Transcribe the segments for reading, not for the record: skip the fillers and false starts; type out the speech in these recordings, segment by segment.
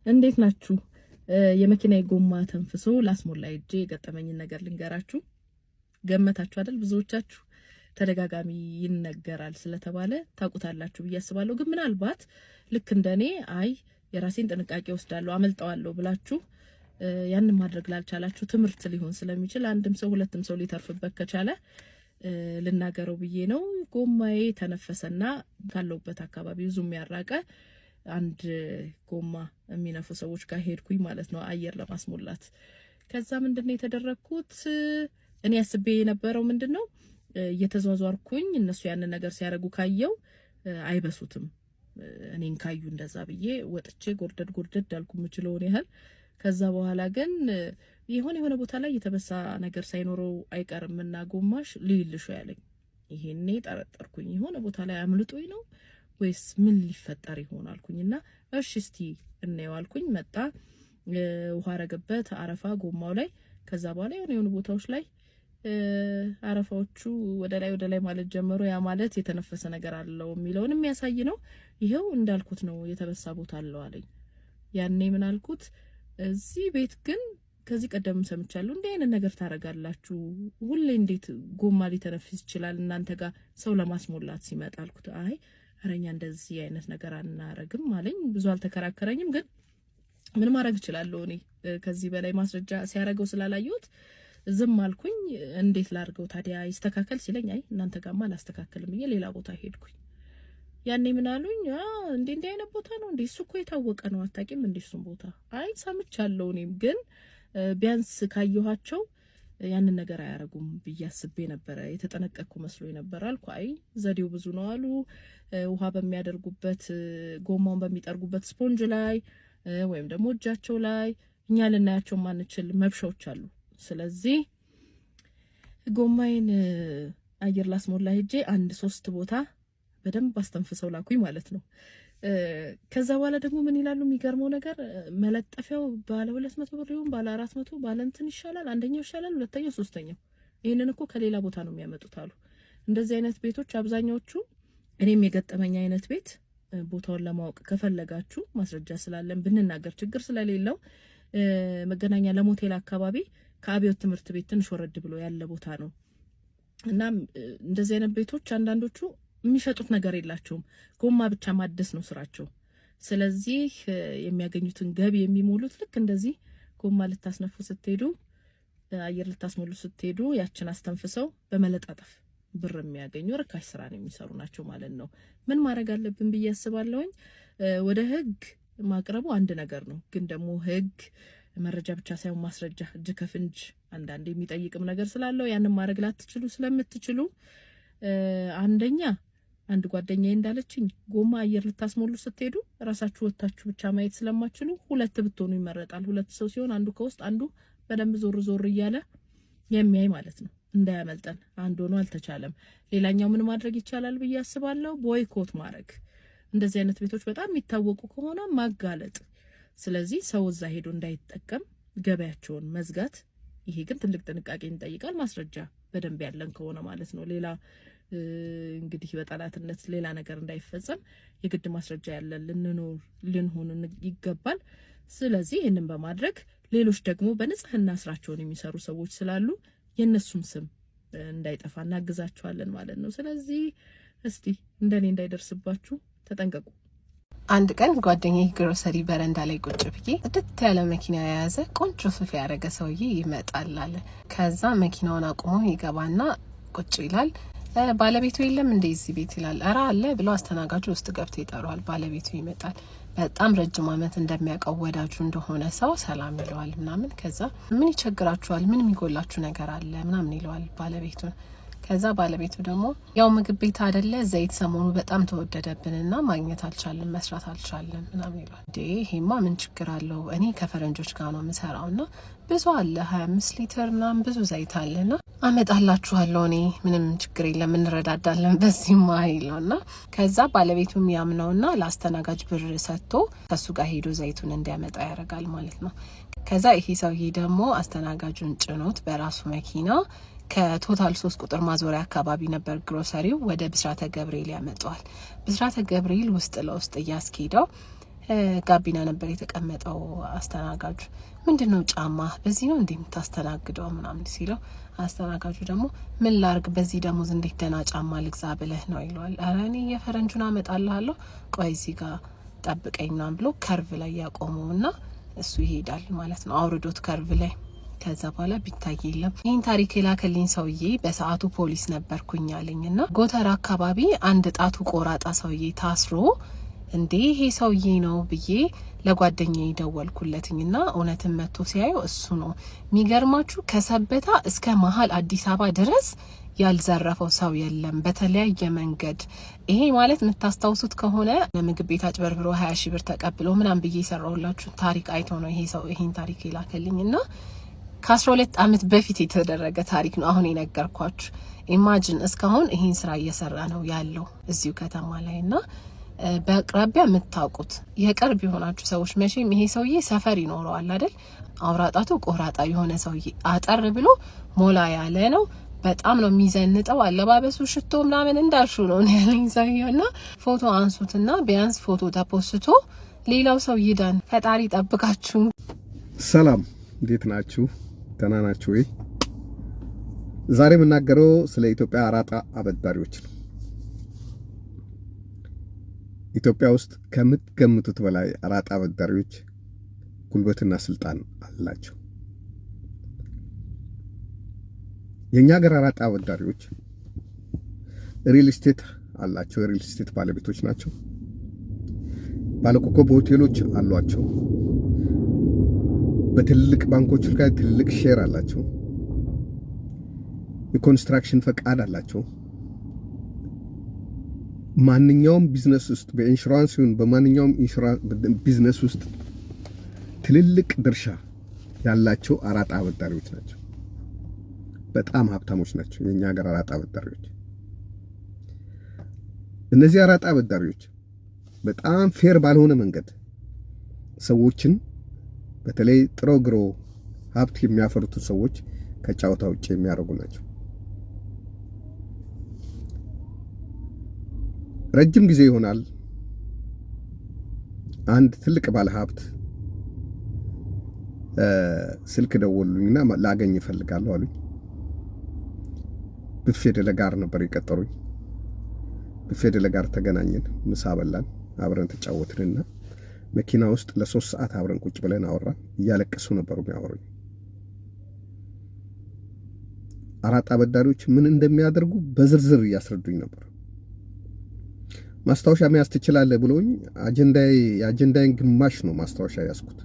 እንዴት ናችሁ? የመኪና ጎማ ተንፍሶ ላስሞላ እጄ የገጠመኝን ነገር ልንገራችሁ። ገመታችሁ አይደል? ብዙዎቻችሁ ተደጋጋሚ ይነገራል ስለተባለ ታውቁታላችሁ ብዬ አስባለሁ። ግን ምናልባት ልክ እንደኔ አይ የራሴን ጥንቃቄ ወስዳለሁ አመልጣዋለሁ ብላችሁ ያንን ማድረግ ላልቻላችሁ ትምህርት ሊሆን ስለሚችል አንድም ሰው ሁለትም ሰው ሊተርፍበት ከቻለ ልናገረው ብዬ ነው። ጎማዬ ተነፈሰና ካለውበት አካባቢ ብዙም ያራቀ አንድ ጎማ የሚነፉ ሰዎች ጋር ሄድኩኝ ማለት ነው አየር ለማስሞላት። ከዛ ምንድነው የተደረኩት? እኔ አስቤ የነበረው ምንድነው እየተዟዟርኩኝ እነሱ ያንን ነገር ሲያረጉ ካየው አይበሱትም እኔን ካዩ እንደዛ ብዬ ወጥቼ ጎርደድ አልኩ ምችለውን ያህል። ከዛ በኋላ ግን የሆነ ቦታ ላይ የተበሳ ነገር ሳይኖረው አይቀርምና ጎማሽ ልይልሹ ያለኝ ይሄኔ ጠረጠርኩኝ። የሆነ ቦታ ላይ አምልጦኝ ነው ወይስ ምን ሊፈጠር ይሆናልኩኝና እሺ እስቲ እንየው አልኩኝ። መጣ ውሃ ረገበት አረፋ ጎማው ላይ። ከዛ በኋላ የሆነ ቦታዎች ላይ አረፋዎቹ ወደ ላይ ማለት ጀመሩ። ያ ማለት የተነፈሰ ነገር አለው የሚለውን የሚያሳይ ነው። ይሄው እንዳልኩት ነው የተበሳ ቦታ አለው አለኝ። ያኔ ምን አልኩት? እዚህ ቤት ግን ከዚህ ቀደም ሰምቻለሁ እንዴ አይነት ነገር ታረጋላችሁ ሁሌ እንዴት ጎማ ሊተነፍስ ይችላል እናንተ ጋር ሰው ለማስሞላት ሲመጣ አልኩት። አይ አረኛ እንደዚህ አይነት ነገር አናረግም አለኝ። ብዙ አልተከራከረኝም። ግን ምን ማድረግ እችላለሁ እኔ ከዚህ በላይ ማስረጃ ሲያረጋው ስላላየሁት ዝም አልኩኝ። እንዴት ላርገው ታዲያ ይስተካከል ሲለኝ አይ እናንተ ጋርማ አላስተካከልም ብዬ ሌላ ቦታ ሄድኩኝ። ያኔ ምን አሉኝ? እንዴ አይነት ቦታ ነው እንዴ? እሱ እኮ የታወቀ ነው አታውቂም እንዴ እሱን ቦታ? አይ ሰምቻለሁ እኔም ግን ቢያንስ ካየኋቸው ያንን ነገር አያረጉም ብዬ አስቤ ነበር። የተጠነቀቅኩ መስሎኝ ነበር አልኩ። አይ ዘዴው ብዙ ነው አሉ። ውሃ በሚያደርጉበት ጎማውን በሚጠርጉበት ስፖንጅ ላይ ወይም ደግሞ እጃቸው ላይ እኛ ልናያቸው ማንችል መብሻዎች አሉ። ስለዚህ ጎማዬን አየር ላስሞላ ሄጄ 1-3 ቦታ በደንብ አስተንፍሰው ላኩኝ ማለት ነው። ከዛ በኋላ ደግሞ ምን ይላሉ? የሚገርመው ነገር መለጠፊያው ባለ 200 ብር ይሁን ባለ 400 ባለ እንትን ይሻላል፣ አንደኛው ይሻላል፣ ሁለተኛው፣ ሶስተኛው ይሄንን እኮ ከሌላ ቦታ ነው የሚያመጡት አሉ። እንደዚህ አይነት ቤቶች አብዛኛዎቹ እኔም የገጠመኝ አይነት ቤት ቦታውን ለማወቅ ከፈለጋችሁ ማስረጃ ስላለን ብንናገር ችግር ስለሌለው መገናኛ ለሞቴል አካባቢ ከአብዮት ትምህርት ቤት ትንሽ ወረድ ብሎ ያለ ቦታ ነው። እና እንደዚህ አይነት ቤቶች አንዳንዶቹ የሚሸጡት ነገር የላቸውም፣ ጎማ ብቻ ማደስ ነው ስራቸው። ስለዚህ የሚያገኙትን ገቢ የሚሞሉት ልክ እንደዚህ ጎማ ልታስነፉ ስትሄዱ አየር ልታስሞሉ ስትሄዱ ያችን አስተንፍሰው በመለጣጠፍ ብር የሚያገኙ ርካሽ ስራ ነው የሚሰሩ ናቸው ማለት ነው። ምን ማድረግ አለብን ብዬ አስባለሁኝ? ወደ ህግ ማቅረቡ አንድ ነገር ነው፣ ግን ደግሞ ህግ መረጃ ብቻ ሳይሆን ማስረጃ እጅ ከፍንጅ አንዳንዴ የሚጠይቅም ነገር ስላለው ያንን ማድረግ ላትችሉ ስለምትችሉ አንደኛ አንድ ጓደኛዬ እንዳለችኝ ጎማ አየር ልታስሞሉ ስትሄዱ ራሳችሁ ወጣችሁ ብቻ ማየት ስለማትችሉ ሁለት ብትሆኑ ይመረጣል። ሁለት ሰው ሲሆን አንዱ ከውስጥ አንዱ በደንብ ዞር እያለ የሚያይ ማለት ነው፣ እንዳያመልጠን። አንድ ሆኖ አልተቻለም። ሌላኛው ምን ማድረግ ይቻላል ብዬ አስባለሁ? ቦይኮት ማድረግ። እንደዚህ አይነት ቤቶች በጣም የሚታወቁ ከሆነ ማጋለጥ። ስለዚህ ሰው እዛ ሄዶ እንዳይጠቀም ገበያቸውን መዝጋት። ይሄ ግን ትልቅ ጥንቃቄ ይጠይቃል፣ ማስረጃ በደንብ ያለን ከሆነ ማለት ነው። ሌላ እንግዲህ በጠላትነት ሌላ ነገር እንዳይፈጸም የግድ ማስረጃ ያለን ልንሆን ይገባል። ስለዚህ ይሄንን በማድረግ ሌሎች ደግሞ በንጽህና ስራቸውን የሚሰሩ ሰዎች ስላሉ የነሱም ስም እንዳይጠፋ እናግዛቸዋለን ማለት ነው። ስለዚህ እስቲ እንደኔ እንዳይደርስባችሁ ተጠንቀቁ። አንድ ቀን ጓደኛዬ ግሮሰሪ በረንዳ ላይ ቁጭ ብዬ ጥድት ያለ መኪና የያዘ ቆንጆ ሱፍ ያደረገ ሰውዬ ይመጣል አለ። ከዛ መኪናውን አቁሞ ይገባና ቁጭ ይላል። ባለቤቱ የለም እንደ እዚህ ቤት ይላል። አራ አለ ብሎ አስተናጋጁ ውስጥ ገብቶ ይጠራዋል። ባለቤቱ ይመጣል። በጣም ረጅም ዓመት እንደሚያውቀው ወዳጁ እንደሆነ ሰው ሰላም ይለዋል ምናምን። ከዛ ምን ይቸግራችኋል? ምን የሚጎላችሁ ነገር አለ ምናምን ይለዋል ባለቤቱን። ከዛ ባለቤቱ ደግሞ ያው ምግብ ቤት አይደለ ዘይት ሰሞኑ በጣም ተወደደብንና ማግኘት አልቻለም፣ መስራት አልቻለም ምናምን ይላል። ይሄማ ምን ችግር አለው? እኔ ከፈረንጆች ጋር ነው የምሰራውና ብዙ አለ 25 ሊትር ምናምን ብዙ ዘይት አለና አመጣላችኋለሁ፣ እኔ ምንም ችግር የለም እንረዳዳለን በዚህማ ይለውና ከዛ ባለቤቱም ያምነውና ለአስተናጋጅ ብር ሰጥቶ ከሱ ጋር ሄዶ ዘይቱን እንዲያመጣ ያደርጋል ማለት ነው። ከዛ ይሄ ሰውዬ ደግሞ አስተናጋጁን ጭኖት በራሱ መኪና ከቶታል 3 ቁጥር ማዞሪያ አካባቢ ነበር ግሮሰሪው፣ ወደ ብስራተ ገብርኤል ያመጣዋል። ብስራተ ገብርኤል ውስጥ ለውስጥ ያስኬደው ጋቢና ነበር የተቀመጠው አስተናጋጁ። ምንድነው ጫማ በዚህ ነው እንደምታስተናግደው ምናምን ሲለው አስተናጋጁ ደግሞ ምን ላርግ በዚህ ደሞዝ እንዴት ደህና ጫማ ልግዛ ብለህ ነው ይለዋል። ኧረ እኔ የፈረንጁን አመጣልሃለሁ ቆይ እዚህ ጋር ጠብቀኝ ምናምን ብሎ ከርቭ ላይ ያቆመውና እሱ ይሄዳል ማለት ነው አውርዶት ከርቭ ላይ። ከዛ በኋላ ቢታይ የለም። ይህን ታሪክ የላከልኝ ሰውዬ በሰዓቱ ፖሊስ ነበርኩኝ አለኝና ጎተራ አካባቢ አንድ ጣቱ ቆራጣ ሰውዬ ታስሮ እንዴ ይሄ ሰውዬ ነው ብዬ ለጓደኛዬ ደወልኩለትኝና እውነትን መጥቶ ሲያየው እሱ ነው። የሚገርማችሁ ከሰበታ እስከ መሀል አዲስ አበባ ድረስ ያልዘረፈው ሰው የለም በተለያየ መንገድ። ይሄ ማለት የምታስታውሱት ከሆነ ለምግብ ቤት አጭበርብሮ 20 ሺህ ብር ተቀብሎ ምናምን ብዬ የሰራሁላችሁ ታሪክ አይቶ ነው ይሄ ሰው ይሄን ታሪክ የላከልኝና ከ12 አመት በፊት የተደረገ ታሪክ ነው አሁን የነገርኳችሁ። ኢማጂን እስካሁን ይሄን ስራ እየሰራ ነው ያለው እዚሁ ከተማ ላይና በአቅራቢያ የምታውቁት የቅርብ የሆናችሁ ሰዎች መቼም ይሄ ሰውዬ ሰፈር ይኖረዋል አይደል? አውራጣቱ ቆራጣ የሆነ ሰውዬ አጠር ብሎ ሞላ ያለ ነው። በጣም ነው የሚዘንጠው። አለባበሱ ሽቶ ምናምን እንዳልሹ ነው ያለኝ ሰውዬውና ፎቶ አንሱትና ቢያንስ ፎቶ ተፖስቶ ሌላው ሰው ይዳን። ፈጣሪ ጠብቃችሁ። ሰላም እንዴት ናችሁ? ደህና ናችሁ ወይ? ዛሬ የምናገረው ስለ ኢትዮጵያ አራጣ አበዳሪዎች ነው። ኢትዮጵያ ውስጥ ከምትገምቱት በላይ አራጣ አበዳሪዎች ጉልበትና ስልጣን አላቸው። የኛ ሀገር አራጣ አበዳሪዎች ሪል ስቴት አላቸው። የሪል ስቴት ባለቤቶች ናቸው። ባለኮከብ ሆቴሎች አሏቸው። በትልቅ ባንኮች ላይ ትልቅ ሼር አላቸው። የኮንስትራክሽን ፈቃድ አላቸው። ማንኛውም ቢዝነስ ውስጥ በኢንሹራንስ ይሁን በማንኛውም ቢዝነስ ውስጥ ትልልቅ ድርሻ ያላቸው አራጣ አበዳሪዎች ናቸው። በጣም ሀብታሞች ናቸው የኛ ሀገር አራጣ አበዳሪዎች። እነዚህ አራጣ አበዳሪዎች በጣም ፌር ባልሆነ መንገድ ሰዎችን በተለይ ጥሮ ግሮ ሀብት የሚያፈሩትን ሰዎች ከጫወታ ውጭ የሚያደርጉ ናቸው። ረጅም ጊዜ ይሆናል አንድ ትልቅ ባለ ሀብት ስልክ ደወሉኝና ላገኝ እፈልጋለሁ አሉኝ። ብፌ ደለጋር ነበር የቀጠሩኝ። ብፌ ደለጋር ተገናኘን፣ ምሳ በላን፣ አብረን ተጫወትንና መኪና ውስጥ ለ3 ሰዓት አብረን ቁጭ ብለን አወራን። እያለቀሱ ነበር የሚያወሩኝ። አራጣ አበዳሪዎች ምን እንደሚያደርጉ በዝርዝር እያስረዱኝ ነበር። ማስታወሻ መያዝ ትችላለህ ብሎኝ የአጀንዳዬን ግማሽ ነው ማስታወሻ ያዝኩት።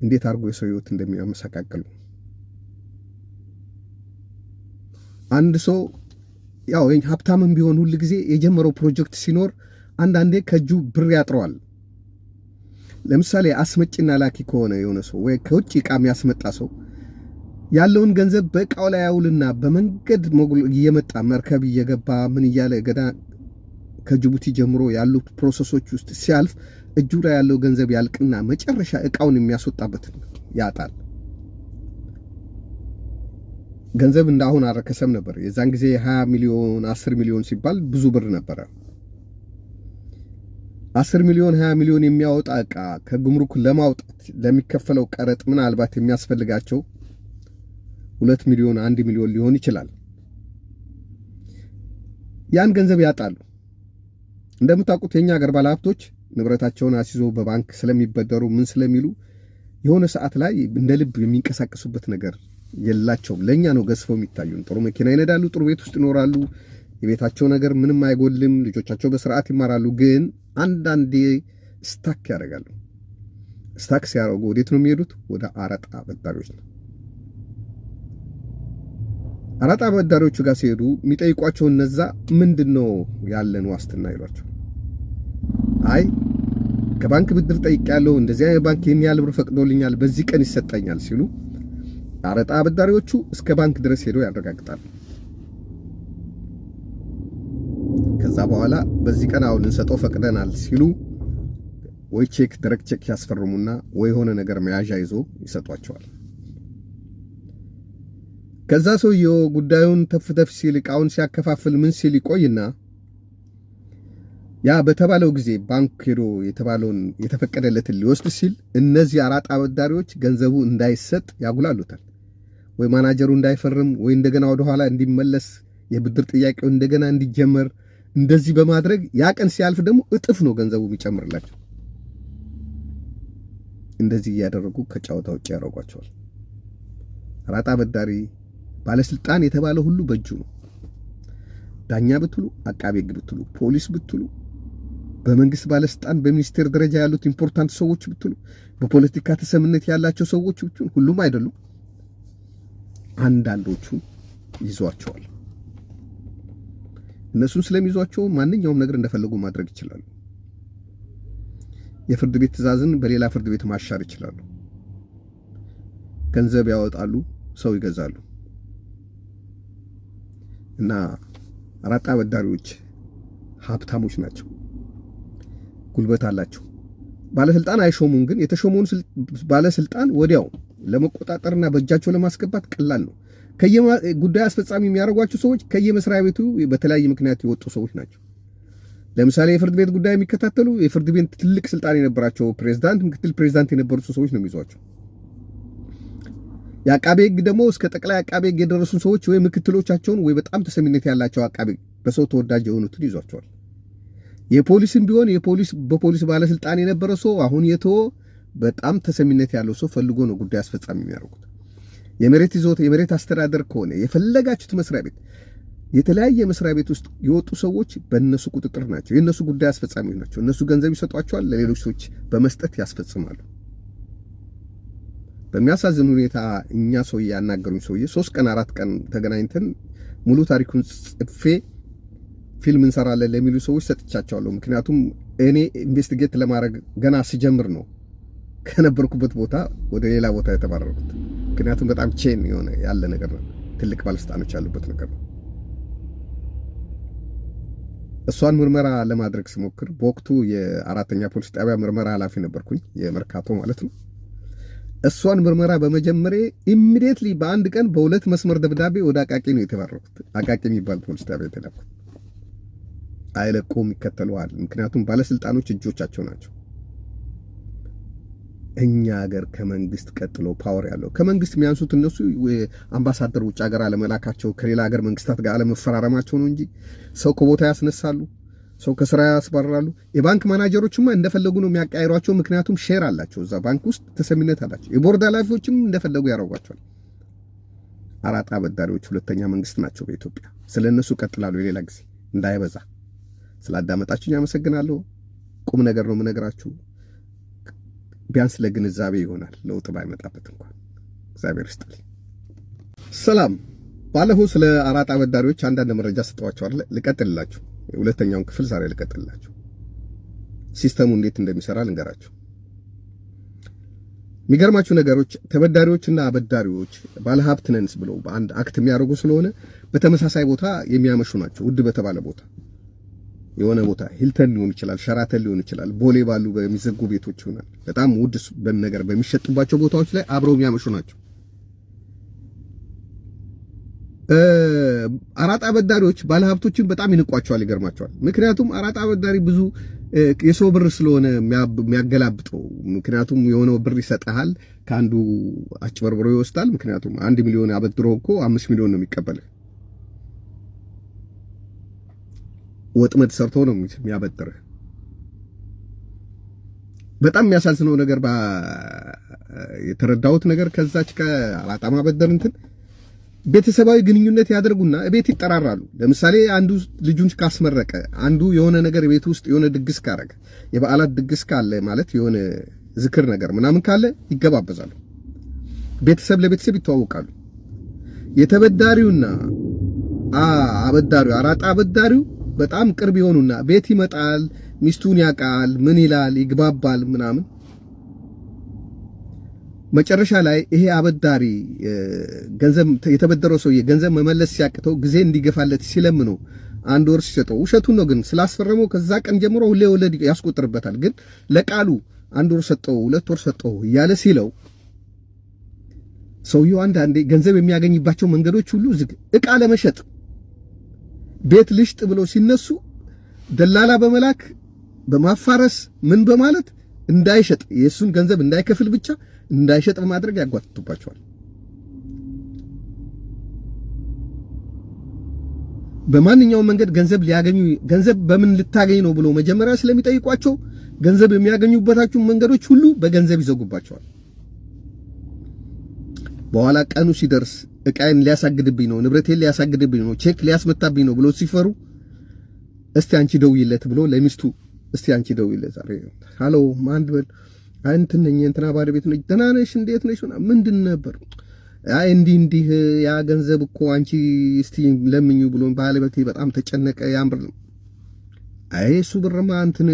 እንዴት አድርጎ የሰው ህይወት እንደሚያመሰቃቅሉ አንድ ሰው ያው ሀብታምም ቢሆን ሁሉ ጊዜ የጀመረው ፕሮጀክት ሲኖር አንዳንዴ ከጁ ብር ያጥረዋል። ለምሳሌ አስመጪና ላኪ ከሆነ የሆነ ሰው ወይ ከውጭ ዕቃ የሚያስመጣ ሰው ያለውን ገንዘብ በእቃው ላይ ያውልና በመንገድ እየመጣ መርከብ እየገባ ምን እያለ ገዳ ከጅቡቲ ጀምሮ ያሉ ፕሮሰሶች ውስጥ ሲያልፍ እጁ ላይ ያለው ገንዘብ ያልቅና መጨረሻ እቃውን የሚያስወጣበት ያጣል። ገንዘብ እንዳሁን አረከሰም ነበር። የዛን ጊዜ 20 ሚሊዮን 10 ሚሊዮን ሲባል ብዙ ብር ነበር። 10 ሚሊዮን 20 ሚሊዮን የሚያወጣ እቃ ከጉምሩክ ለማውጣት ለሚከፈለው ቀረጥ ምናልባት የሚያስፈልጋቸው 2 ሚሊዮን 1 ሚሊዮን ሊሆን ይችላል። ያን ገንዘብ ያጣሉ። እንደምታውቁት የኛ ሀገር ባለሀብቶች ንብረታቸውን አስይዞ በባንክ ስለሚበደሩ ምን ስለሚሉ የሆነ ሰዓት ላይ እንደ ልብ የሚንቀሳቀሱበት ነገር የላቸውም። ለኛ ነው ገዝፈው የሚታዩን። ጥሩ መኪና ይነዳሉ፣ ጥሩ ቤት ውስጥ ይኖራሉ፣ የቤታቸው ነገር ምንም አይጎልም፣ ልጆቻቸው በስርዓት ይማራሉ። ግን አንዳንዴ ስታክ ያደርጋሉ። ስታክ ሲያደርጉ ወዴት ነው የሚሄዱት? ወደ አራጣ አበዳሪዎች ነው። አራጣ አበዳሪዎቹ ጋር ሲሄዱ የሚጠይቋቸው እነዛ ምንድነው ያለን ዋስትና ይሏቸው። አይ ከባንክ ብድር ጠይቄያለሁ፣ እንደዚህ አይነት ባንክ ይሄን ያህል ብር ፈቅዶልኛል፣ በዚህ ቀን ይሰጠኛል ሲሉ አራጣ አበዳሪዎቹ እስከ ባንክ ድረስ ሄደው ያረጋግጣሉ። ከዛ በኋላ በዚህ ቀን አሁን እንሰጠው ፈቅደናል ሲሉ ወይ ቼክ ደረቅ ቼክ ያስፈርሙና ወይ ሆነ ነገር መያዣ ይዞ ይሰጧቸዋል። ከዛ ሰውየው ጉዳዩን ተፍተፍ ሲል እቃውን ሲያከፋፍል ምን ሲል ይቆይና ያ በተባለው ጊዜ ባንክ ሄዶ የተባለውን የተፈቀደለትን ሊወስድ ሲል እነዚህ አራጣ አበዳሪዎች ገንዘቡ እንዳይሰጥ ያጉላሉታል። ወይ ማናጀሩ እንዳይፈርም ወይ እንደገና ወደ ኋላ እንዲመለስ የብድር ጥያቄው እንደገና እንዲጀመር እንደዚህ በማድረግ ያ ቀን ሲያልፍ ደግሞ እጥፍ ነው ገንዘቡ የሚጨምርላቸው። እንደዚህ እያደረጉ ከጫወታ ውጭ ያደርጓቸዋል። አራጣ አበዳሪ ባለስልጣን የተባለ ሁሉ በእጁ ነው። ዳኛ ብትሉ፣ አቃቤ ሕግ ብትሉ፣ ፖሊስ ብትሉ፣ በመንግስት ባለስልጣን በሚኒስቴር ደረጃ ያሉት ኢምፖርታንት ሰዎች ብትሉ፣ በፖለቲካ ተሰምነት ያላቸው ሰዎች ብትሉ፣ ሁሉም አይደሉም። አንዳንዶቹ ይዟቸዋል። እነሱን ስለሚይዟቸው ማንኛውም ነገር እንደፈለጉ ማድረግ ይችላሉ። የፍርድ ቤት ትዕዛዝን በሌላ ፍርድ ቤት ማሻር ይችላሉ። ገንዘብ ያወጣሉ፣ ሰው ይገዛሉ። እና አራጣ አበዳሪዎች ሀብታሞች ናቸው፣ ጉልበት አላቸው። ባለስልጣን አይሾሙም፣ ግን የተሾመውን ባለስልጣን ወዲያው ለመቆጣጠርና በእጃቸው ለማስገባት ቀላል ነው። ጉዳይ አስፈጻሚ የሚያደርጓቸው ሰዎች ከየመስሪያ ቤቱ በተለያየ ምክንያት የወጡ ሰዎች ናቸው። ለምሳሌ የፍርድ ቤት ጉዳይ የሚከታተሉ የፍርድ ቤት ትልቅ ስልጣን የነበራቸው ፕሬዝዳንት፣ ምክትል ፕሬዝዳንት የነበሩ ሰዎች ነው የሚይዟቸው። የአቃቤ ሕግ ደግሞ እስከ ጠቅላይ አቃቤ ሕግ የደረሱ ሰዎች ወይ ምክትሎቻቸውን ወይ በጣም ተሰሚነት ያላቸው አቃቤ በሰው ተወዳጅ የሆኑትን ይዟቸዋል። የፖሊስም ቢሆን በፖሊስ ባለስልጣን የነበረ ሰው አሁን የተወ በጣም ተሰሚነት ያለው ሰው ፈልጎ ነው ጉዳይ አስፈጻሚ የሚያደርጉት። የመሬት ይዞታ የመሬት አስተዳደር ከሆነ የፈለጋችሁት መስሪያ ቤት የተለያየ መስሪያ ቤት ውስጥ የወጡ ሰዎች በእነሱ ቁጥጥር ናቸው። የእነሱ ጉዳይ አስፈጻሚዎች ናቸው። እነሱ ገንዘብ ይሰጧቸዋል፣ ለሌሎች ሰዎች በመስጠት ያስፈጽማሉ። በሚያሳዝን ሁኔታ እኛ ሰውዬ ያናገሩኝ ሰውዬ 3 ቀን 4 ቀን ተገናኝተን ሙሉ ታሪኩን ጽፌ ፊልም እንሰራለን ለሚሉ ሰዎች ሰጥቻቸዋለሁ። ምክንያቱም እኔ ኢንቨስቲጌት ለማድረግ ገና ሲጀምር ነው ከነበርኩበት ቦታ ወደ ሌላ ቦታ የተባረሩት። ምክንያቱም በጣም ቼን የሆነ ያለ ነገር ነው፣ ትልቅ ባለስልጣኖች ያሉበት ነገር ነው። እሷን ምርመራ ለማድረግ ስሞክር በወቅቱ የ4ኛ ፖሊስ ጣቢያ ምርመራ ኃላፊ ነበርኩኝ፣ የመርካቶ ማለት ነው። እሷን ምርመራ በመጀመሬ ኢሚዲየትሊ በአንድ ቀን በ2 መስመር ደብዳቤ ወደ አቃቂ ነው የተባረሩት። አቃቂ የሚባል ፖሊስ ጣቢያ የተላኩት። አይለቁም፣ ይከተሉዋል። ምክንያቱም ባለስልጣኖች እጆቻቸው ናቸው። እኛ ሀገር ከመንግስት ቀጥሎ ፓወር ያለው ከመንግስት የሚያንሱት እነሱ አምባሳደር ውጭ ሀገር አለመላካቸው ከሌላ ሀገር መንግስታት ጋር አለመፈራረማቸው ነው እንጂ ሰው ከቦታ ያስነሳሉ፣ ሰው ከስራ ያስባራሉ። የባንክ ማናጀሮችማ እንደፈለጉ ነው የሚያቀያይሯቸው። ምክንያቱም ሼር አላቸው፣ እዛ ባንክ ውስጥ ተሰሚነት አላቸው። የቦርድ ኃላፊዎችም እንደፈለጉ ያደርጓቸዋል። አራጣ አበዳሪዎች ሁለተኛ መንግስት ናቸው በኢትዮጵያ። ስለነሱ ቀጥላሉ የሌላ ጊዜ እንዳይበዛ። ስላዳመጣችሁኝ አመሰግናለሁ። ቁም ነገር ነው የምነግራችሁ። ቢያንስ ለግንዛቤ ይሆናል፣ ለውጥ ባይመጣበት እንኳን። እግዚአብሔር ይስጥልኝ። ሰላም። ባለፈው ስለ አራጣ አበዳሪዎች አንዳንድ መረጃ ሰጠዋችኋል። ልቀጥልላችሁ። የሁለተኛውን ክፍል ዛሬ ልቀጥልላችሁ። ሲስተሙ እንዴት እንደሚሰራ ልንገራችሁ። የሚገርማችሁ ነገሮች ተበዳሪዎችና አበዳሪዎች ባለሀብት ነንስ ብለው በአንድ አክት የሚያደርጉ ስለሆነ በተመሳሳይ ቦታ የሚያመሹ ናቸው። ውድ በተባለ ቦታ የሆነ ቦታ ሂልተን ሊሆን ይችላል፣ ሸራተን ሊሆን ይችላል፣ ቦሌ ባሉ በሚዘጉ ቤቶች ይሆናል። በጣም ውድ ነገር በሚሸጡባቸው ቦታዎች ላይ አብረው የሚያመሹ ናቸው። አራጣ አበዳሪዎች ባለሀብቶችን በጣም ይንቋቸዋል፣ ይገርማቸዋል። ምክንያቱም አራጣ አበዳሪ ብዙ የሰው ብር ስለሆነ የሚያገላብጠው። ምክንያቱም የሆነው ብር ይሰጣል፣ ከአንዱ አጭበርብሮ ይወስዳል። ምክንያቱም 1 ሚሊዮን አበድሮ እኮ 5 ሚሊዮን ነው የሚቀበልህ። ወጥመድ ሰርቶ ነው የሚያበድርህ። በጣም የሚያሳዝነው ነገር የተረዳሁት ነገር ከዛች ከአራጣ ማበደር እንትን ቤተሰባዊ ግንኙነት ያደርጉና ቤት ይጠራራሉ። ለምሳሌ አንዱ ልጁን ካስመረቀ፣ አንዱ የሆነ ነገር ቤት ውስጥ የሆነ ድግስ ካረገ፣ የበዓላት ድግስ ካለ ማለት የሆነ ዝክር ነገር ምናምን ካለ ይገባበዛሉ። ቤተሰብ ለቤተሰብ ይተዋወቃሉ። የተበዳሪውና አበዳሪው አራጣ አበዳሪው በጣም ቅርብ ይሆኑና ቤት ይመጣል፣ ሚስቱን ያውቃል፣ ምን ይላል፣ ይግባባል ምናምን። መጨረሻ ላይ ይሄ አበዳሪ ገንዘብ የተበደረው ሰውዬ ገንዘብ መመለስ ሲያቅተው ጊዜ እንዲገፋለት ሲለምነው 1 ወር ሲሰጠው፣ ውሸቱን ነው ግን ስላስፈረመው ከዛ ቀን ጀምሮ ሁሌ ወለድ ያስቆጥርበታል። ግን ለቃሉ 1 ወር ሰጠው 2 ወር ሰጠው እያለ ሲለው ሰውየው አንዳንዴ ገንዘብ የሚያገኝባቸው መንገዶች ሁሉ ዝግ። ዕቃ ለመሸጥ ቤት ልሽጥ ብለው ሲነሱ ደላላ በመላክ በማፋረስ ምን በማለት እንዳይሸጥ የሱን ገንዘብ እንዳይከፍል ብቻ እንዳይሸጥ በማድረግ ያጓትቱባቸዋል። በማንኛውም መንገድ ገንዘብ ሊያገኙ ገንዘብ በምን ልታገኝ ነው ብሎ መጀመሪያ ስለሚጠይቋቸው ገንዘብ የሚያገኙባቸው መንገዶች ሁሉ በገንዘብ ይዘጉባቸዋል። በኋላ ቀኑ ሲደርስ እቃዬን ሊያሳግድብኝ ነው፣ ንብረቴን ሊያሳግድብኝ ነው፣ ቼክ ሊያስመታብኝ ነው ብሎ ሲፈሩ እስቲ አንቺ ደውይለት ብሎ ለሚስቱ እስቲ አንቺ ደውይለት ዛሬ ሃሎ ማን በል አንተ ነኝ እንትና ባለቤት ነኝ ደህና ነሽ እንዴት ነሽ ምንድን ነበር አይ እንዲህ ያ ገንዘብ እኮ አንቺ እስቲ ለምኙ ብሎ ባለቤቴ በጣም ተጨነቀ ያምር አይ እሱ ብርማ እንትን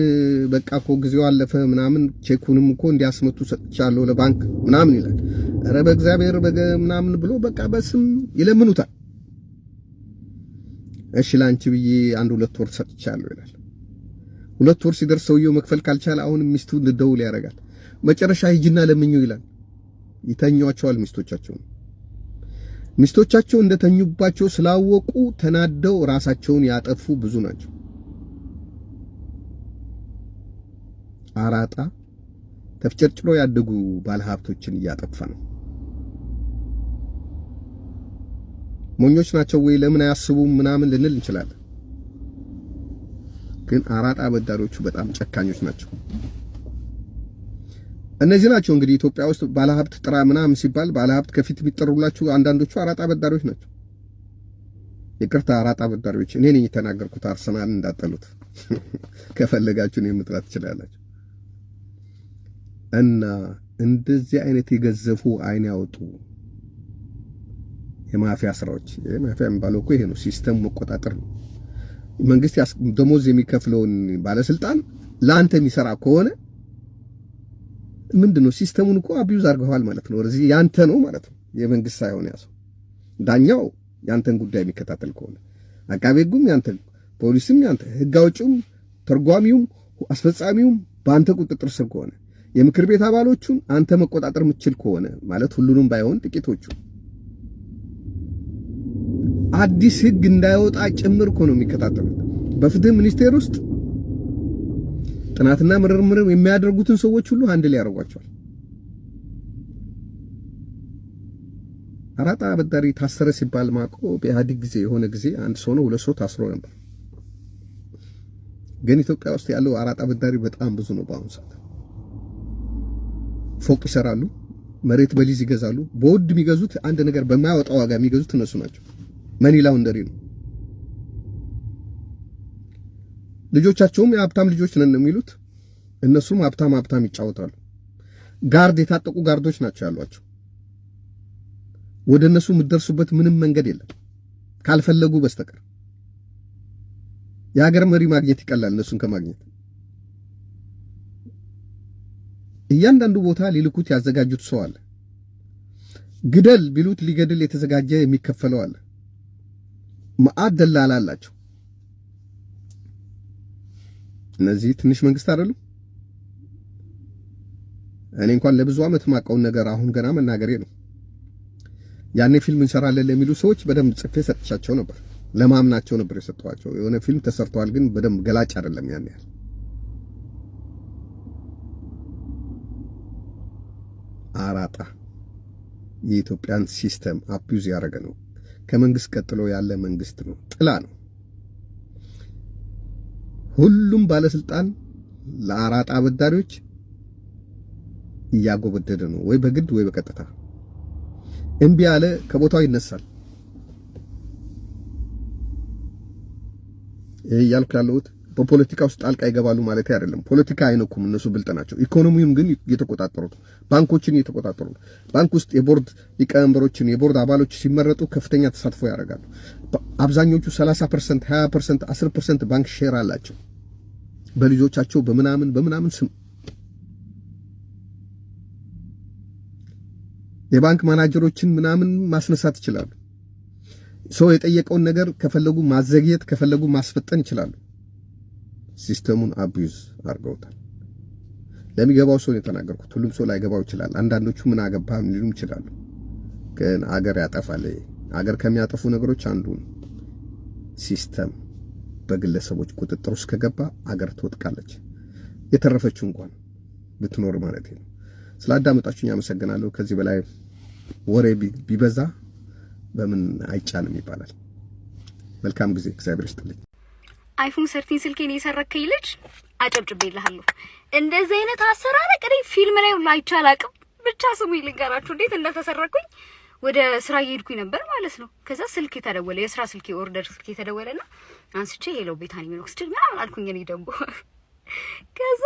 በቃ እኮ ጊዜው አለፈ ምናምን ቼኩንም እኮ እንዲያስመቱ ሰጥቻለሁ ለባንክ ምናምን ይላል። ኧረ በእግዚአብሔር ምናምን ብሎ በቃ በስም ይለምኑታል። እሺ ላንቺ ብዬ 1-2 ወር ሰጥቻለሁ ይላል። 2 ወር ሲደርስ ሰውየው መክፈል ካልቻለ አሁን ሚስቱ እንደደውል ያደርጋል። መጨረሻ ሂጂና ለምኙ ይላል። ይተኛቸዋል ሚስቶቻቸው እንደተኙባቸው ስላወቁ ተናደው ራሳቸውን ያጠፉ ብዙ ናቸው። አራጣ ተፍጨርጭሮ ያደጉ ባለሀብቶችን እያጠፋ ነው። ሞኞች ናቸው ወይ ለምን አያስቡም ምናምን ልንል እንችላለን። ግን አራጣ አበዳሪዎቹ በጣም ጨካኞች ናቸው። እነዚህ ናቸው እንግዲህ ኢትዮጵያ ውስጥ ባለሀብት ጥራ ምናምን ሲባል ባለሀብት ከፊት ቢጠሩላችሁ አንዳንዶቹ አራጣ አበዳሪዎች ናቸው። ይቅርታ አራጣ አበዳሪዎች እኔ ነኝ የተናገርኩት። አርሰናል እንዳጠሉት ከፈለጋችሁ ነው የምትላት ትችላላችሁ። እና እንደዚህ አይነት የገዘፉ አይን ያወጡ የማፊያ ስራዎች የማፊያ የሚባለው እኮ ይሄ ነው። ሲስተም መቆጣጠር ነው። መንግስት ደሞዝ የሚከፍለውን ባለስልጣን ለአንተ የሚሰራ ከሆነ ምንድነው ሲስተሙን እኮ አቢዩዝ አድርገዋል ማለት ነው። ወደዚህ ያንተ ነው ማለት ነው። የመንግስት ሳይሆን ያሰው ዳኛው ያንተን ጉዳይ የሚከታተል ከሆነ አቃቤ ሕጉም ያንተ፣ ፖሊስም ያንተ፣ ህግ አውጪውም፣ ተርጓሚውም፣ አስፈጻሚውም በአንተ ቁጥጥር ስር ከሆነ የምክር ቤት አባሎቹን አንተ መቆጣጠር የምትችል ከሆነ ማለት ሁሉንም ባይሆን ጥቂቶቹ አዲስ ህግ እንዳይወጣ ጭምር እኮ ነው የሚከታተሉት። በፍትህ ሚኒስቴር ውስጥ ጥናትና ምርምር የሚያደርጉትን ሰዎች ሁሉ አንድ ላይ ያደርጓቸዋል። አራጣ አበዳሪ ታሰረ ሲባል ማቆ በኢህአዴግ ጊዜ የሆነ ጊዜ አንድ ሰው ነው 2 ሰው ታስሮ ነበር። ግን ኢትዮጵያ ውስጥ ያለው አራጣ አበዳሪ በጣም ብዙ ነው። በአሁኑ ሰዓት ፎቅ ይሰራሉ፣ መሬት በሊዝ ይገዛሉ። በውድ የሚገዙት አንድ ነገር በማያወጣው ዋጋ የሚገዙት እነሱ ናቸው። መኒ ላውንደሪ ነው። ልጆቻቸውም የሀብታም ልጆች ነን የሚሉት እነሱም ሀብታም ይጫወታሉ። ጋርድ የታጠቁ ጋርዶች ናቸው ያሏቸው። ወደ እነሱ የምትደርሱበት ምንም መንገድ የለም ካልፈለጉ በስተቀር። የሀገር መሪ ማግኘት ይቀላል እነሱን ከማግኘት። እያንዳንዱ ቦታ ሊልኩት ያዘጋጁት ሰው አለ። ግደል ቢሉት ሊገድል የተዘጋጀ የሚከፈለው አለ። ማአት ደላላ አላቸው። እነዚህ ትንሽ መንግስት አይደሉም። እኔ እንኳን ለብዙ ዓመት ማቀውን ነገር አሁን ገና መናገሬ ነው። ያኔ ፊልም እንሰራለን ለሚሉ ሰዎች በደንብ ጽፌ ሰጥቻቸው ነበር። ለማምናቸው ነበር የሰጠኋቸው። የሆነ ፊልም ተሰርቷል፣ ግን በደንብ ገላጭ አይደለም ያን ያህል። አራጣ የኢትዮጵያን ሲስተም አቢዩዝ ያደረገ ነው። ከመንግስት ቀጥሎ ያለ መንግስት ነው። ጥላ ነው። ሁሉም ባለስልጣን ለአራጣ አበዳሪዎች እያጎበደደ ነው። ወይ በግድ ወይ በቀጥታ እምቢ ያለ ከቦታው ይነሳል። ያልኩ ያለሁት በፖለቲካ ውስጥ ጣልቃ ይገባሉ ማለት አይደለም። ፖለቲካ አይነኩም፣ እነሱ ብልጥ ናቸው። ኢኮኖሚውን ግን እየተቆጣጠሩት፣ ባንኮችን እየተቆጣጠሩ። ባንክ ውስጥ የቦርድ ሊቀመንበሮችን የቦርድ አባሎች ሲመረጡ ከፍተኛ ተሳትፎ ያደርጋሉ። አብዛኞቹ 30%፣ 20%፣ 10% ባንክ ሼር አላቸው። በልጆቻቸው በምናምን ስም የባንክ ማናጀሮችን ምናምን ማስነሳት ይችላሉ። ሰው የጠየቀውን ነገር ከፈለጉ ማዘግየት፣ ከፈለጉ ማስፈጠን ይችላሉ። ሲስተሙን አቢዩዝ አድርገውታል። ለሚገባው ሰው የተናገርኩት፣ ሁሉም ሰው ላይገባው ይችላል። አንዳንዶቹ ምን አገባህ ሊሉም ይችላሉ። ግን አገር ያጠፋል። አገር ከሚያጠፉ ነገሮች አንዱ ሲስተም በግለሰቦች ቁጥጥር ውስጥ ከገባ አገር ትወድቃለች። የተረፈችው እንኳን ብትኖር ማለት ነው። ስላዳመጣችሁኝ አመሰግናለሁ። ከዚህ በላይ ወሬ ቢበዛ በምን አይጫንም ይባላል። መልካም ጊዜ። እግዚአብሔር ይስጥልኝ። አይፎን 13 ስልኬን የሰረከኝ ልጅ አጨብጭቤልሃለሁ። እንደዚህ አይነት አሰራር እኔ ፊልም ላይ ሁሉ አይቼ አላቅም። ብቻ ስሙ ይልንገራችሁ እንዴት እንደተሰረኩኝ። ወደ ስራ እየሄድኩኝ ነበር ማለት ነው። ከዛ ስልክ ተደወለ፣ የስራ ስልክ ኦርደር ስልክ ተደወለና አንስቼ ሄሎ ቤታኒ ሚኖክስድል ምናምን አልኩኝ። እኔ ደግሞ ከዛ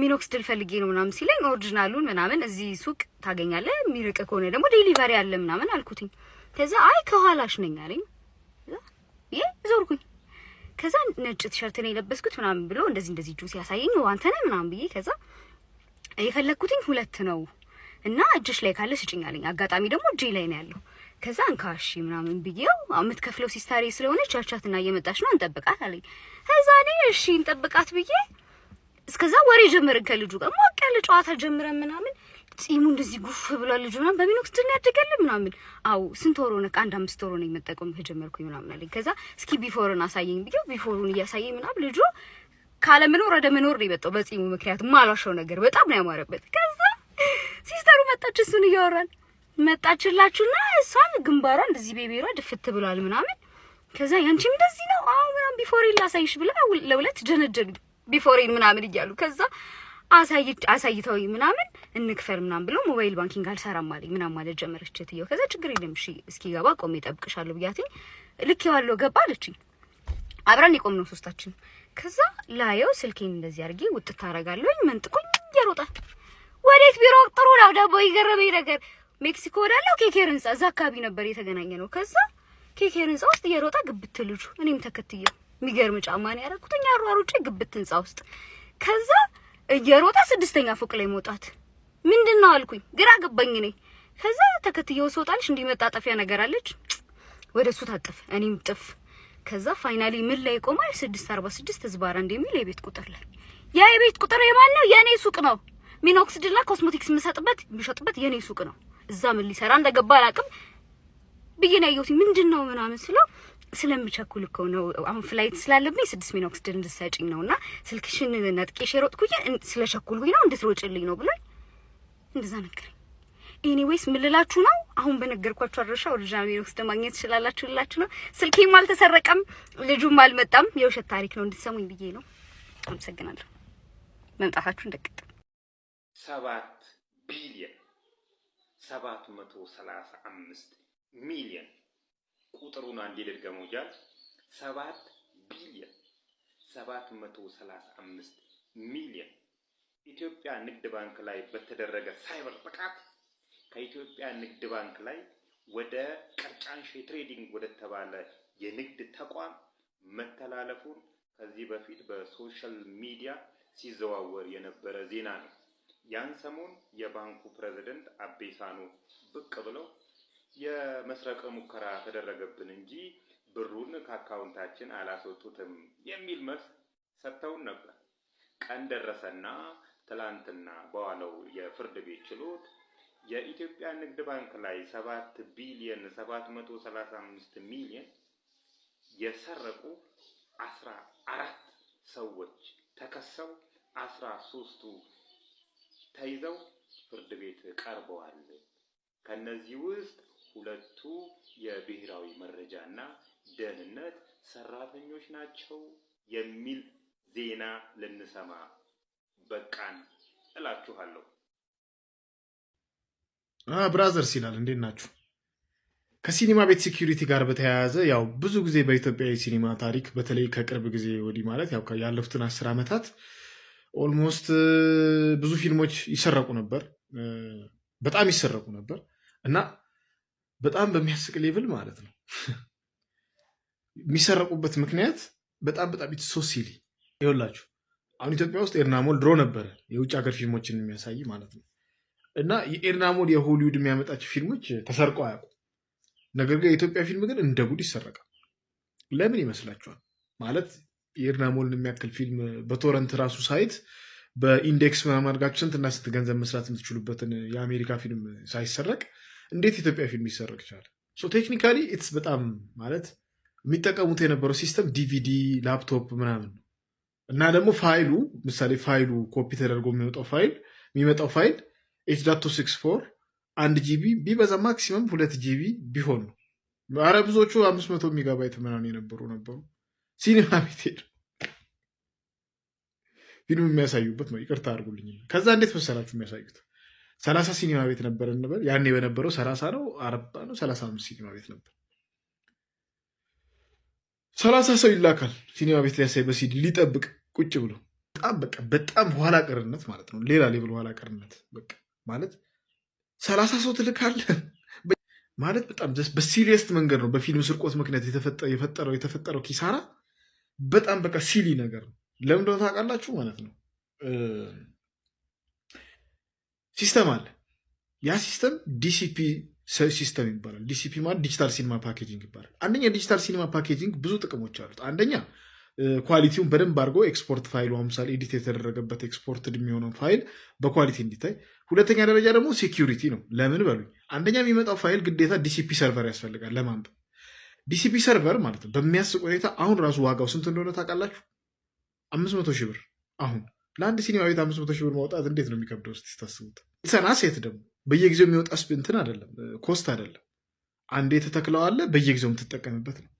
ሚኖክስድል ፈልጌ ነው ምናምን ሲለኝ ኦሪጂናሉን ምናምን እዚህ ሱቅ ታገኛለህ፣ የሚርቅ ከሆነ ደግሞ ዴሊቨሪ አለ ምናምን አልኩትኝ። ከዛ አይ ከኋላሽ ነኝ አለኝ። ይሄ ዞርኩኝ። ከዛ ነጭ ቲሸርት ነው የለበስኩት ምናምን ብሎ እንደዚህ ጁስ ያሳየኝ አንተ ነህ ምናምን ብዬ ከዛ የፈለኩትኝ 2 ነው እና እጅሽ ላይ ካለ ስጭኝ አለኝ። አጋጣሚ ደግሞ እጄ ላይ ነው ያለው። ከዛ እንካሽ ምናምን ብዬው የምትከፍለው ሲስታሪ ስለሆነ ቻቻትና እየመጣች ነው እንጠብቃት አለኝ። ከዛ እኔ እሺ እንጠብቃት ብዬ እስከዛ ወሬ ጀመርን ከልጁ ጋር ሞቅ ያለ ጨዋታ ጀምረን ምናምን ጺሙ እንደዚህ ጉፍ ብሏል ልጁ ምናምን በሚኖክስድል ያደገል ምናምን አው ስንት ወር ሆነ? 1-5 ወር ነው የመጠቀም ከጀመርኩኝ ምናምን አለኝ። ከዛ እስኪ ቢፎርን አሳየኝ ብዬው ቢፎሩን እያሳየኝ ምናምን ልጁ ካለ መኖር ወደ መኖር ነው የመጣው በጺሙ ምክንያት። ማሏሻው ነገር በጣም ነው ያማረበት። ከዛ ሲስተሩ መጣች፣ እሱን እያወራን መጣችላችሁና እሷን ግንባሯ እንደዚህ ቤቤሯ ድፍት ብሏል ምናምን። ከዛ ያንቺም እንደዚህ ነው አው ምናምን ቢፎሪን ላሳይሽ ብላ ለሁለት ጀነጀን ቢፎሪን ምናምን እያሉ ከዛ አሳይተውኝ ምናምን እንክፈል ምናምን ብሎ ሞባይል ባንኪንግ አልሰራም አለኝ ምናምን ማለት ጀመረች እትየው። ከዛ ችግር የለም እሺ እስኪገባ ቆሜ እጠብቅሻለሁ ብያትኝ ልክ ያለው ገባ አለችኝ። አብረን የቆምነው ሶስታችን። ከዛ ላየው ስልኬን እንደዚህ አድርጌ ውጥት ታረጋለሁኝ መንጥቆኝ እየሮጣ ወዴት ቢሮ ጥሩ ነው ደግሞ ይገረመኝ ነገር ሜክሲኮ ወዳለው ኬኬር ህንጻ እዛ አካባቢ ነበር የተገናኘ ነው። ከዛ ኬኬር ህንጻ ውስጥ እየሮጣ ግብት ልጁ እኔም ተከትየው የሚገርም ጫማ ነው ያደረኩትኝ አሯሩጬ ግብት ህንጻ ውስጥ። ከዛ እየሮጣ 6ኛ ፎቅ ላይ መውጣት ምንድነው አልኩኝ፣ ግራ ገባኝ እኔ። ከዛ ተከትየው ስወጣልሽ እንዲመጣጠፊያ ነገር አለች ወደሱ ታጠፍ እኔም ጥፍ። ከዛ ፋይናሊ ምን ላይ ቆማል 646 ዝባራ እንደሚል የቤት ቁጥር ላይ ያ የቤት ቁጥር የማን ነው? የኔ ሱቅ ነው። ሚኖክስድልና ኮስሞቲክስ የምሸጥበት የኔ ሱቅ ነው። እዛ ምን ሊሰራ እንደገባ አላውቅም ብዬ ነው ያየሁት። ምንድነው ምናምን ስለው ስለምቸኩል እኮ ነው አሁን ፍላይት ስላለብኝ 6 ሚኖክስድል እንድትሰጪኝ ነውና ስልክሽን ነጥቄሽ የሮጥኩኝ ስለቸኩልኩኝ ነው እንድትሮጭልኝ ነው ብሎ እንደዛ ነገረኝ። ኤኒዌይስ ምን ልላችሁ ነው አሁን በነገርኳችሁ አድራሻ ኦሪጂናል ሚኖክስድል ማግኘት ትችላላችሁ ነው። ስልኬም አልተሰረቀም ልጁም አልመጣም። የውሸት ታሪክ ነው እንድትሰሙኝ ብዬ ነው። አመሰግናለሁ። መምጣታችሁ እንደቀጠ 7 ቢሊዮን 735 ሚሊዮን ቁጥሩን አንዴ ልድገመው ጃል 7 ቢሊዮን 735 ሚሊዮን ኢትዮጵያ ንግድ ባንክ ላይ በተደረገ ሳይበር ጥቃት ከኢትዮጵያ ንግድ ባንክ ላይ ወደ ቀጫንሼ ትሬዲንግ ወደ ተባለ የንግድ ተቋም መተላለፉን ከዚህ በፊት በሶሻል ሚዲያ ሲዘዋወር የነበረ ዜና ነው። ያን ሰሞን የባንኩ ፕሬዝዳንት አቤሳኖ ብቅ ብለው የመስረቅ ሙከራ ተደረገብን እንጂ ብሩን ከአካውንታችን አላስወጡትም የሚል መልስ ሰጥተውን ነበር። ቀን ደረሰና ትላንትና በዋለው የፍርድ ቤት ችሎት የኢትዮጵያ ንግድ ባንክ ላይ 7 ቢሊዮን 735 ሚሊዮን የሰረቁ 14 ሰዎች ተከሰው 13ቱ ተይዘው ፍርድ ቤት ቀርበዋል። ከነዚህ ውስጥ 2ቱ የብሔራዊ መረጃና ደህንነት ሰራተኞች ናቸው የሚል ዜና ልንሰማ በቃን እላችኋለሁ። ብራዘርስ ይላል እንዴት ናችሁ? ከሲኒማ ቤት ሴኩሪቲ ጋር በተያያዘ ያው ብዙ ጊዜ በኢትዮጵያ የሲኒማ ታሪክ በተለይ ከቅርብ ጊዜ ወዲህ ማለት ያው ያለፉትን 10 ዓመታት ኦልሞስት ብዙ ፊልሞች ይሰረቁ ነበር፣ በጣም ይሰረቁ ነበር እና በጣም በሚያስቅ ሌቭል ማለት ነው። የሚሰረቁበት ምክንያት በጣም ሶ ሲሊ ይኸውላችሁ። አሁን ኢትዮጵያ ውስጥ ኤርናሞል ድሮ ነበረ የውጭ ሀገር ፊልሞችን የሚያሳይ ማለት ነው እና የኤርናሞል የሆሊውድ የሚያመጣቸው ፊልሞች ተሰርቀው አያውቁም። ነገር ግን የኢትዮጵያ ፊልም ግን እንደ ጉድ ይሰረቃል። ለምን ይመስላችኋል? ማለት የኤርናሞልን የሚያክል ፊልም በቶረንት ራሱ ሳይት በኢንዴክስ ምናምን አድርጋችሁ ስንትና ስንት ገንዘብ መስራት የምትችሉበትን የአሜሪካ ፊልም ሳይሰረቅ እንዴት ኢትዮጵያ ፊልም ይሰረቅ ይቻላል? ቴክኒካሊ ኢትስ በጣም ማለት የሚጠቀሙት የነበረው ሲስተም ዲቪዲ ላፕቶፕ ምናምን ነው። እና ደግሞ ፋይሉ ምሳሌ ፋይሉ ኮፒ ተደርጎ የሚመጣው ፋይል ኤች.264 1 ጂቢ ቢበዛ ማክሲመም 2 ጂቢ ቢሆን ነው። አረ ብዙዎቹ 500 ሜጋባይት ምናምን የነበሩ ነበሩ። ሲኒማ ቤት ሄዱ ፊልም የሚያሳዩበት ነው። ይቅርታ አድርጉልኝ። ከዛ እንዴት መሰላችሁ የሚያሳዩት 30 ሲኒማ ቤት ነበር እንበል። ያኔ በነበረው 30 ነው 40 ነው 35 ሲኒማ ቤት ነበር። 30 ሰው ይላካል ሲኒማ ቤት ሊያሳይ በሲዲ ሊጠብቅ ቁጭ ብሎ በጣም ኋላ ቀርነት ማለት ነው። ሌላ ሌብል ኋላ ቀርነት በቃ ማለት 30 ሰው ትልካለህ ማለት በጣም በሲሪየስ መንገድ ነው። በፊልም ስርቆት ምክንያት የተፈጠረው ኪሳራ በጣም በቃ ሲሊ ነገር ነው። ለምን እንደሆነ ታውቃላችሁ ማለት ነው። ሲስተም አለ። ያ ሲስተም ዲሲፒ ሲስተም ይባላል። ዲሲፒ ማለት ዲጂታል ሲኒማ ፓኬጂንግ ይባላል። አንደኛ ዲጂታል ሲኒማ ፓኬጂንግ ብዙ ጥቅሞች አሉት። አንደኛ ኳሊቲውን በደንብ አድርጎ ኤክስፖርት ፋይሉ ምሳሌ ኤዲት የተደረገበት ኤክስፖርት የሚሆነው ፋይል በኳሊቲ እንዲታይ። ሁለተኛ ደረጃ ደግሞ ሴኪዩሪቲ ነው። ለምን በሉኝ፣ አንደኛ የሚመጣው ፋይል ግዴታ ዲሲፒ ሰርቨር ያስፈልጋል ለማንበብ። ዲሲፒ ሰርቨር ማለት ነው በሚያስቅ ሁኔታ አሁን ራሱ ዋጋው ስንት እንደሆነ ታውቃላችሁ? 500 ሺህ ብር። አሁን ለአንድ ሲኒማ ቤት 500 ሺህ ብር ማውጣት እንዴት ነው የሚከብደው? እስኪ ታስቡት። ሰና ሴት ደግሞ በየጊዜው የሚወጣ እንትን አይደለም፣ ኮስት አይደለም። አንዴ ተተክለዋለ በየጊዜው የምትጠቀምበት ነው።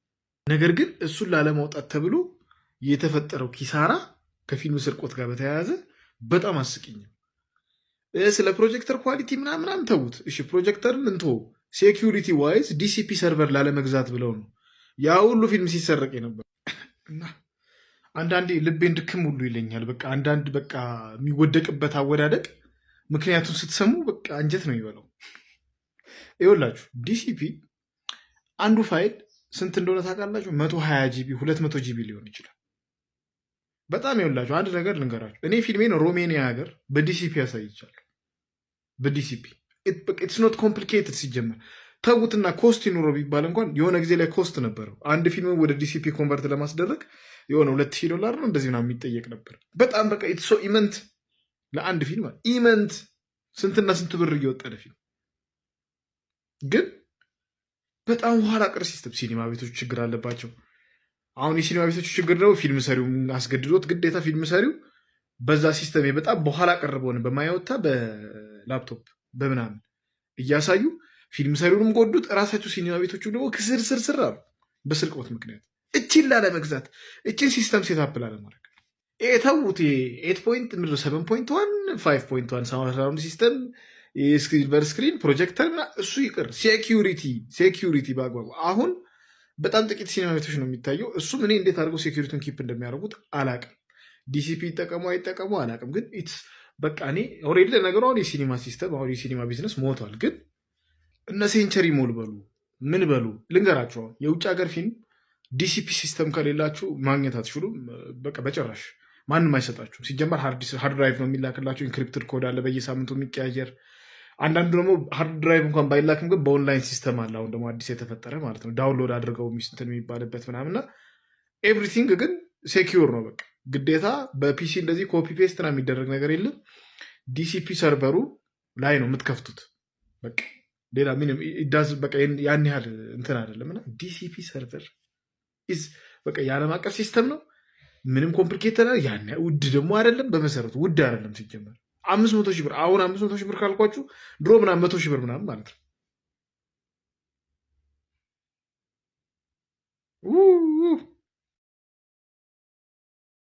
ነገር ግን እሱን ላለማውጣት ተብሎ የተፈጠረው ኪሳራ ከፊልም ስርቆት ጋር በተያያዘ በጣም አስቂኝ። ስለ ፕሮጀክተር ኳሊቲ ምናምን ተዉት። እሺ ፕሮጀክተርን እንቶ ሴኪዩሪቲ ዋይዝ ዲሲፒ ሰርቨር ላለመግዛት ብለው ነው ያ ሁሉ ፊልም ሲሰረቅ የነበር እና አንዳንዴ ልቤን ድክም ሁሉ ይለኛል። በቃ አንዳንድ በቃ የሚወደቅበት አወዳደቅ ምክንያቱም ስትሰሙ በቃ አንጀት ነው የሚበላው። ይኸውላችሁ ዲሲፒ አንዱ ፋይል ስንት እንደሆነ ታውቃላችሁ? 120 ጂቢ 200 ጂቢ ሊሆን ይችላል። በጣም ይኸውላችሁ አንድ ነገር ልንገራችሁ። እኔ ፊልሜን ሮሜኒያ ሀገር በዲሲፒ ያሳይቻለሁ። በዲሲፒ ኢትስ ኖት ኮምፕሊኬትድ። ሲጀመር ተዉትና ኮስት ይኑረው ቢባል እንኳን የሆነ ጊዜ ላይ ኮስት ነበረው። አንድ ፊልም ወደ ዲሲፒ ኮንቨርት ለማስደረግ የሆነ $2000 ነው እንደዚህ ነው የሚጠየቅ ነበር። በጣም በቃ ኢትሶ ኢመንት ለአንድ ፊልም ኢመንት ስንትና ስንት ብር እየወጠደ ፊልም ግን በጣም ኋላ ቀር ሲስተም። ሲኒማ ቤቶች ችግር አለባቸው። አሁን የሲኒማ ቤቶች ችግር ደግሞ ፊልም ሰሪው አስገድዶት ግዴታ ፊልም ሰሪው በዛ ሲስተም በጣም በኋላ ቀር በሆነ በማያወታ በላፕቶፕ በምናምን እያሳዩ ፊልም ሰሪውንም ጎዱት። እራሳቸው ሲኒማ ቤቶቹ ደግሞ ክስር አሉ በስርቆት ምክንያት። እችን ላለመግዛት እችን ሲስተም ሴታፕ ላለማድረግ ተዉት። 7.1 5.1 ሳውንድ ሲስተም የሲልቨር ስክሪን ፕሮጀክተር እሱ ይቅር። ሴኪዩሪቲ በአግባቡ አሁን በጣም ጥቂት ሲኒማ ቤቶች ነው የሚታየው። እሱም እኔ እንዴት አድርገው ሴኪዩሪቲውን ኪፕ እንደሚያደርጉት አላቅም። ዲሲፒ ይጠቀሙ አይጠቀሙ አላቅም። ግን በቃ እኔ ኦልሬዲ ለነገሩ አሁን የሲኒማ ሲስተም አሁን የሲኒማ ቢዝነስ ሞቷል። ግን እነ ሴንቸሪ ሞል በሉ ምን በሉ ልንገራቸው፣ የውጭ ሀገር ፊልም ዲሲፒ ሲስተም ከሌላችሁ ማግኘት አትችሉም። በቃ በጭራሽ ማንም አይሰጣችሁም። ሲጀመር ሃርድ ድራይቭ ነው የሚላክላቸው። ኢንክሪፕትድ ኮድ አለ በየሳምንቱ የሚቀያየር። አንዳንዱ ደግሞ ሃርድ ድራይቭ እንኳን ባይላክም ግን በኦንላይን ሲስተም አለ። አሁን ደግሞ አዲስ የተፈጠረ ማለት ነው። ዳውንሎድ አድርገው እንትን የሚባልበት ምናምና ኤቭሪቲንግ ግን ሴኪዩር ነው። በቃ ግዴታ በፒሲ እንደዚህ ኮፒ ፔስት ነው የሚደረግ ነገር የለም። ዲሲፒ ሰርቨሩ ላይ ነው የምትከፍቱት። በቃ ሌላ ምንም ዳዝ በቃ ያን ያህል እንትን አይደለም። እና ዲሲፒ ሰርቨር በቃ የዓለም አቀፍ ሲስተም ነው። ምንም ኮምፕሊኬት ያን ውድ ደግሞ አይደለም። በመሰረቱ ውድ አይደለም ሲጀመር 500 ሺህ ብር። አሁን 500 ሺህ ብር ካልኳችሁ ድሮ ምናምን 100 ሺህ ብር ምናምን ማለት ነው።